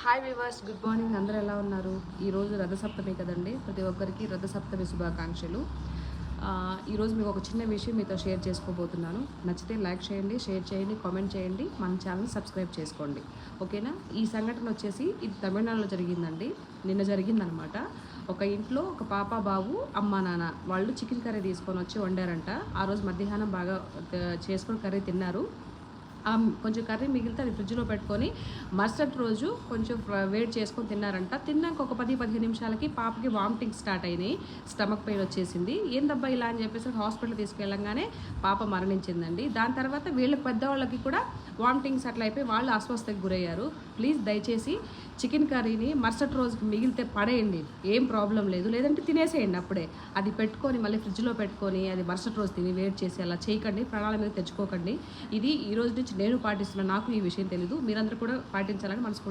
Hi viewers, good morning. అందరూ ఎలా ఉన్నారు? ఈరోజు రథసప్తమి కదండి. ప్రతి ఒక్కరికి రథసప్తమి శుభాకాంక్షలు. ఈరోజు మీకు ఒక చిన్న విషయం మీతో షేర్ చేసుకోబోతున్నాను. నచ్చితే లైక్ చేయండి, షేర్ చేయండి, కామెంట్ చేయండి, మన ఛానల్ సబ్స్క్రైబ్ చేసుకోండి. ఓకేనా? ఈ సంఘటన వచ్చేసి ఇది తమిళనాడులో జరిగిందండి. నిన్న జరిగిందనమాట. ఒక ఇంట్లో ఒక పాప, బాబు, అమ్మ, నాన్న వాళ్ళు చికెన్ కర్రీ తీసుకొని వచ్చి వండారంట. ఆ రోజు మధ్యాహ్నం బాగా చేసుకొని కర్రీ తిన్నారు. కొంచెం కర్రీ మిగిలితే అది ఫ్రిడ్జ్లో పెట్టుకొని మరుసటి రోజు కొంచెం వేడి చేసుకొని తిన్నారంట. తిన్నాక ఒక 10-15 నిమిషాలకి పాపకి వామిటింగ్ స్టార్ట్ అయినాయి. స్టమక్ పెయిన్ వచ్చేసింది. ఏందబ్బా ఇలా అని చెప్పేసి హాస్పిటల్ తీసుకెళ్ళంగానే పాప మరణించిందండి. దాని తర్వాత వీళ్ళ పెద్దవాళ్ళకి కూడా వామిటింగ్స్ అట్లా అయిపోయి వాళ్ళు అస్వస్థతకి గురయ్యారు. ప్లీజ్ దయచేసి చికెన్ కర్రీని మరుసటి రోజుకి మిగిలితే పడేయండి, ఏం ప్రాబ్లం లేదు. లేదంటే తినేసేయండి అప్పుడే. అది పెట్టుకొని మళ్ళీ ఫ్రిడ్జ్లో పెట్టుకొని అది మరుసటి రోజు తిని వేడి చేసి అలా చేయకండి. ప్రాణాల మీద తెచ్చుకోకండి. ఇది ఈ రోజు నుంచి నేను పాటిస్తున్నాను. నాకు ఈ విషయం తెలీదు. మీరందరూ కూడా పాటించాలని మనస్ఫూర్తి